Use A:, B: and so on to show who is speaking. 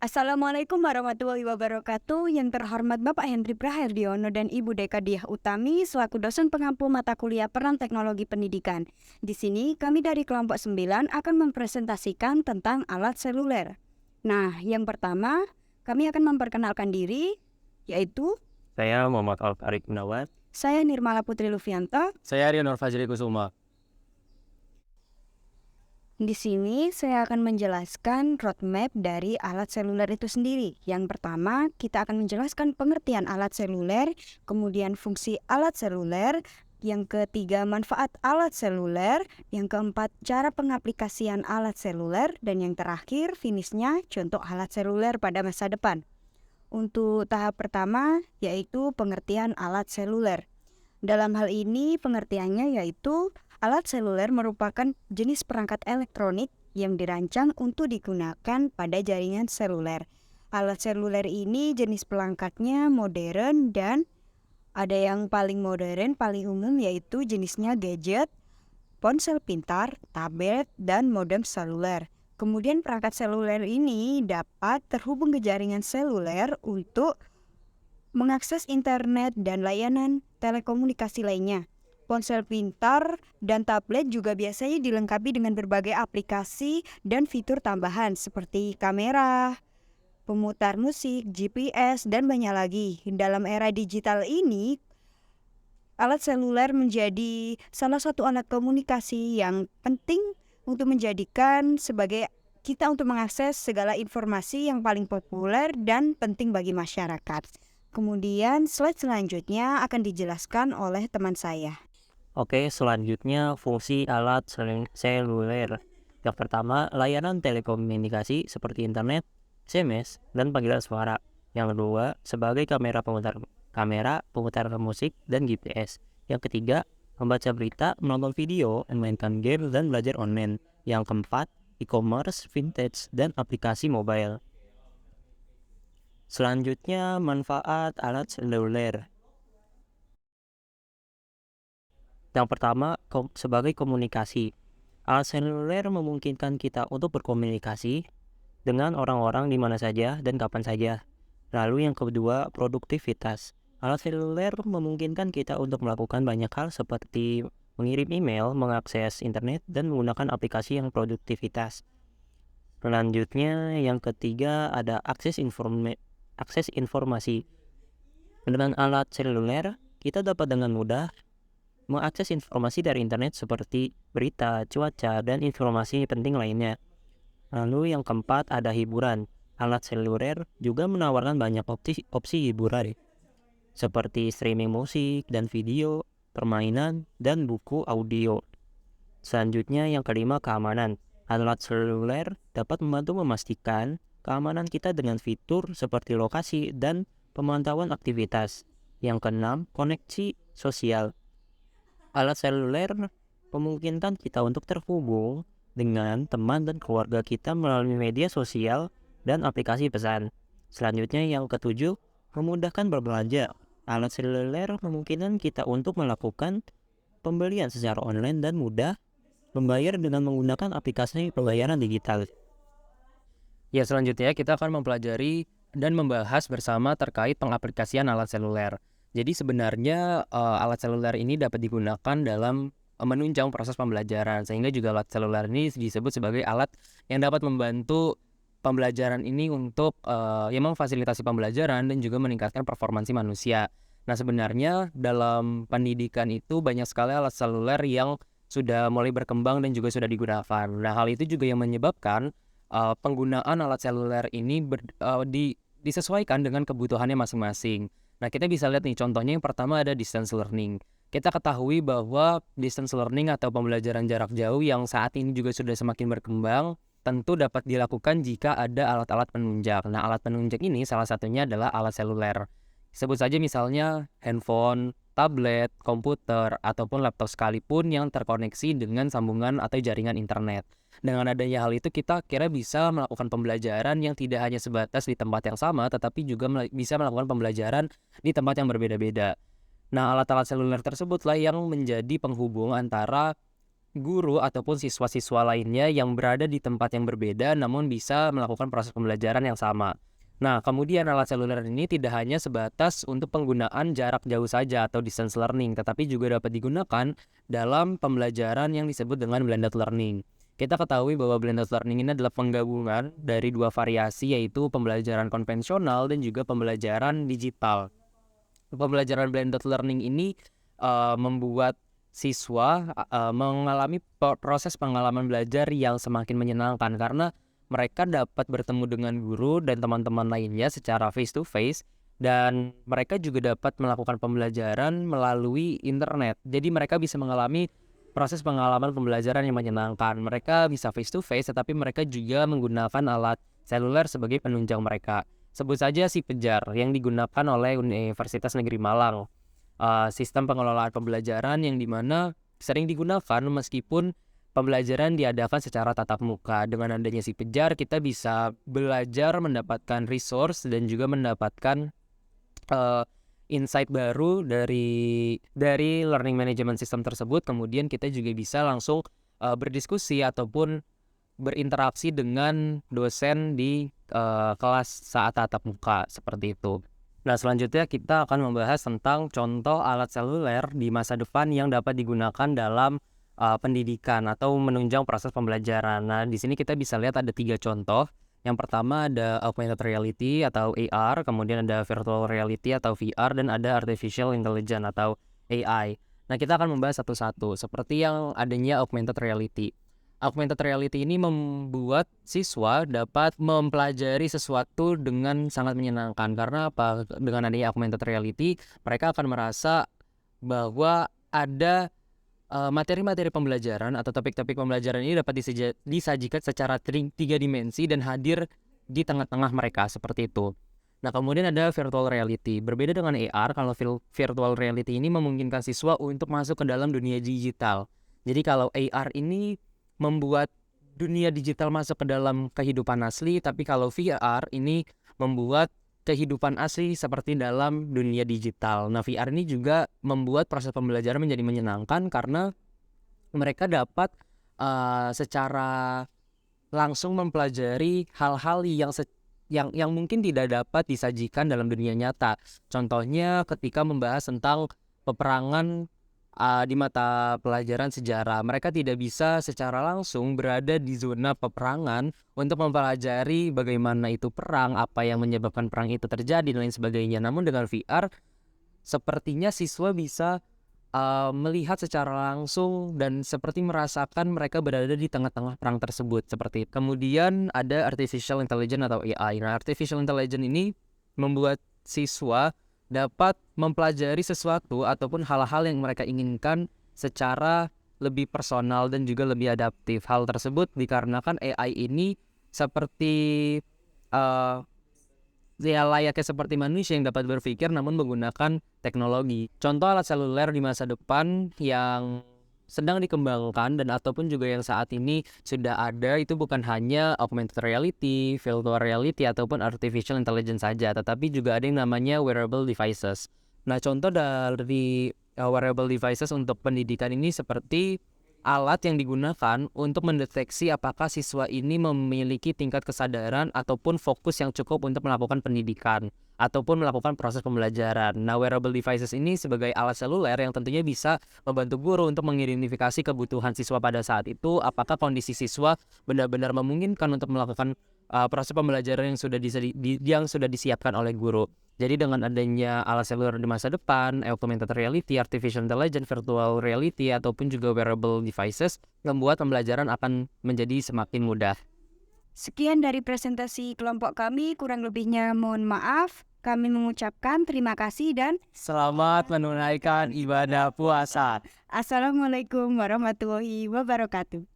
A: Assalamualaikum warahmatullahi wabarakatuh. Yang terhormat Bapak Hendri Prahardiono dan Ibu Deka Diah Utami selaku dosen pengampu mata kuliah Peran Teknologi Pendidikan. Di sini kami dari kelompok 9 akan mempresentasikan tentang alat seluler. Nah, yang pertama kami akan memperkenalkan diri, yaitu
B: Saya Muhammad Al-Farid Gunawan.
A: saya Nirmala Putri Lufianto.
B: Saya Rian Nur Fajri Kusuma.
A: Di sini saya akan menjelaskan roadmap dari alat seluler itu sendiri. Yang pertama, kita akan menjelaskan pengertian alat seluler, kemudian fungsi alat seluler, yang ketiga manfaat alat seluler, yang keempat cara pengaplikasian alat seluler, dan yang terakhir finishnya contoh alat seluler pada masa depan. Untuk tahap pertama yaitu pengertian alat seluler. Dalam hal ini pengertiannya yaitu alat seluler merupakan jenis perangkat elektronik yang dirancang untuk digunakan pada jaringan seluler. Alat seluler ini jenis perangkatnya modern dan ada yang paling modern, paling umum yaitu jenisnya gadget, ponsel pintar, tablet, dan modem seluler. Kemudian perangkat seluler ini dapat terhubung ke jaringan seluler untuk mengakses internet dan layanan telekomunikasi lainnya. Ponsel pintar dan tablet juga biasanya dilengkapi dengan berbagai aplikasi dan fitur tambahan seperti kamera, pemutar musik, GPS, dan banyak lagi. Dalam era digital ini, alat seluler menjadi salah satu alat komunikasi yang penting untuk menjadikan sebagai kita untuk mengakses segala informasi yang paling populer dan penting bagi masyarakat. Kemudian slide selanjutnya akan dijelaskan oleh teman saya.
B: Oke, selanjutnya fungsi alat seluler. Yang pertama, layanan telekomunikasi seperti internet, SMS, dan panggilan suara. Yang kedua, sebagai kamera pemutar musik, dan GPS. Yang ketiga, membaca berita, menonton video, memainkan game, dan belajar online. Yang keempat, e-commerce, vintage, dan aplikasi mobile. Selanjutnya, manfaat alat seluler. Yang pertama, sebagai komunikasi. Alat seluler memungkinkan kita untuk berkomunikasi dengan orang-orang di mana saja dan kapan saja. Lalu yang kedua, produktivitas. Alat seluler memungkinkan kita untuk melakukan banyak hal seperti mengirim email, mengakses internet, dan menggunakan aplikasi yang produktivitas. Selanjutnya, yang ketiga ada akses informasi. Dengan alat seluler, kita dapat dengan mudah mengakses informasi dari internet seperti berita, cuaca, dan informasi penting lainnya. Lalu yang keempat ada hiburan. Alat seluler juga menawarkan banyak opsi hiburan seperti streaming musik dan video, permainan, dan buku audio. Selanjutnya yang kelima keamanan. Alat seluler dapat membantu memastikan keamanan kita dengan fitur seperti lokasi dan pemantauan aktivitas. Yang keenam, koneksi sosial. Alat seluler memungkinkan kita untuk terhubung dengan teman dan keluarga kita melalui media sosial dan aplikasi pesan. Selanjutnya yang ketujuh, memudahkan berbelanja. Alat seluler memungkinkan kita untuk melakukan pembelian secara online dan mudah membayar dengan menggunakan aplikasi pembayaran digital.
C: Ya, selanjutnya kita akan mempelajari dan membahas bersama terkait pengaplikasian alat seluler. Jadi sebenarnya alat seluler ini dapat digunakan dalam menunjang proses pembelajaran, sehingga juga alat seluler ini disebut sebagai alat yang dapat membantu pembelajaran ini untuk yang memfasilitasi pembelajaran dan juga meningkatkan performansi manusia. Nah, sebenarnya dalam pendidikan itu banyak sekali alat seluler yang sudah mulai berkembang dan juga sudah digunakan. Nah, hal itu juga yang menyebabkan penggunaan alat seluler ini disesuaikan dengan kebutuhannya masing-masing. Nah, kita bisa lihat nih, contohnya yang pertama ada distance learning. Kita ketahui bahwa distance learning atau pembelajaran jarak jauh yang saat ini juga sudah semakin berkembang, tentu dapat dilakukan jika ada alat-alat penunjang. Nah, alat penunjang ini salah satunya adalah alat seluler. Sebut saja misalnya handphone, tablet, komputer, ataupun laptop sekalipun yang terkoneksi dengan sambungan atau jaringan internet. Dengan adanya hal itu, kita kira bisa melakukan pembelajaran yang tidak hanya sebatas di tempat yang sama, tetapi juga bisa melakukan pembelajaran di tempat yang berbeda-beda. Nah, alat-alat seluler tersebutlah yang menjadi penghubung antara guru ataupun siswa-siswa lainnya yang berada di tempat yang berbeda namun bisa melakukan proses pembelajaran yang sama. Nah, kemudian alat seluler ini tidak hanya sebatas untuk penggunaan jarak jauh saja atau distance learning, tetapi juga dapat digunakan dalam pembelajaran yang disebut dengan blended learning. Kita ketahui bahwa blended learning ini adalah penggabungan dari dua variasi, yaitu pembelajaran konvensional dan juga pembelajaran digital. Pembelajaran blended learning ini membuat siswa mengalami proses pengalaman belajar yang semakin menyenangkan karena mereka dapat bertemu dengan guru dan teman-teman lainnya secara face to face, dan mereka juga dapat melakukan pembelajaran melalui internet. Jadi mereka bisa mengalami proses pengalaman pembelajaran yang menyenangkan. Mereka bisa face to face, tetapi mereka juga menggunakan alat seluler sebagai penunjang mereka. Sebut saja si Pejar yang digunakan oleh Universitas Negeri Malang. Sistem pengelolaan pembelajaran yang dimana sering digunakan meskipun pembelajaran diadakan secara tatap muka. Dengan adanya si Pejar, kita bisa belajar, mendapatkan resource dan juga mendapatkan insight baru dari learning management system tersebut. Kemudian kita juga bisa langsung berdiskusi ataupun berinteraksi dengan dosen di kelas saat tatap muka seperti itu. Nah, selanjutnya kita akan membahas tentang contoh alat seluler di masa depan yang dapat digunakan dalam pendidikan atau menunjang proses pembelajaran. Nah, di sini kita bisa lihat ada 3 contoh. Yang pertama ada augmented reality atau AR, kemudian ada virtual reality atau VR, dan ada artificial intelligence atau AI. Nah, kita akan membahas satu-satu. Seperti yang adanya augmented reality. Augmented reality ini membuat siswa dapat mempelajari sesuatu dengan sangat menyenangkan. Karena apa? Dengan adanya augmented reality, mereka akan merasa bahwa ada materi-materi pembelajaran atau topik-topik pembelajaran ini dapat disajikan secara 3 dimensi dan hadir di tengah-tengah mereka, seperti itu. Nah, kemudian ada virtual reality. Berbeda dengan AR, kalau virtual reality ini memungkinkan siswa untuk masuk ke dalam dunia digital. Jadi kalau AR ini membuat dunia digital masuk ke dalam kehidupan asli, tapi kalau VR ini membuat kehidupan asli seperti dalam dunia digital. Nah, VR ini juga membuat proses pembelajaran menjadi menyenangkan karena mereka dapat secara langsung mempelajari hal-hal yang mungkin tidak dapat disajikan dalam dunia nyata. Contohnya ketika membahas tentang peperangan di mata pelajaran sejarah, mereka tidak bisa secara langsung berada di zona peperangan untuk mempelajari bagaimana itu perang, apa yang menyebabkan perang itu terjadi, dan lain sebagainya. Namun dengan VR, sepertinya siswa bisa melihat secara langsung dan seperti merasakan mereka berada di tengah-tengah perang tersebut, seperti itu. Kemudian ada artificial intelligence atau AI. Nah, artificial intelligence ini membuat siswa dapat mempelajari sesuatu ataupun hal-hal yang mereka inginkan secara lebih personal dan juga lebih adaptif. Hal tersebut dikarenakan AI ini seperti ya layaknya seperti manusia yang dapat berpikir namun menggunakan teknologi. Contoh alat seluler di masa depan yang sedang dikembangkan dan ataupun juga yang saat ini sudah ada itu bukan hanya augmented reality, virtual reality ataupun artificial intelligence saja, tetapi juga ada yang namanya wearable devices. Nah, contoh dari wearable devices untuk pendidikan ini seperti alat yang digunakan untuk mendeteksi apakah siswa ini memiliki tingkat kesadaran ataupun fokus yang cukup untuk melakukan pendidikan ataupun melakukan proses pembelajaran. Nah, wearable devices ini sebagai alat seluler yang tentunya bisa membantu guru untuk mengidentifikasi kebutuhan siswa pada saat itu, apakah kondisi siswa benar-benar memungkinkan untuk melakukan proses pembelajaran yang sudah disiapkan oleh guru. Jadi dengan adanya alat seluler di masa depan, augmented reality, artificial intelligence, virtual reality, ataupun juga wearable devices, membuat pembelajaran akan menjadi semakin mudah.
A: Sekian dari presentasi kelompok kami, kurang lebihnya mohon maaf. Kami mengucapkan terima kasih dan
C: Selamat menunaikan ibadah puasa.
A: Assalamualaikum warahmatullahi wabarakatuh.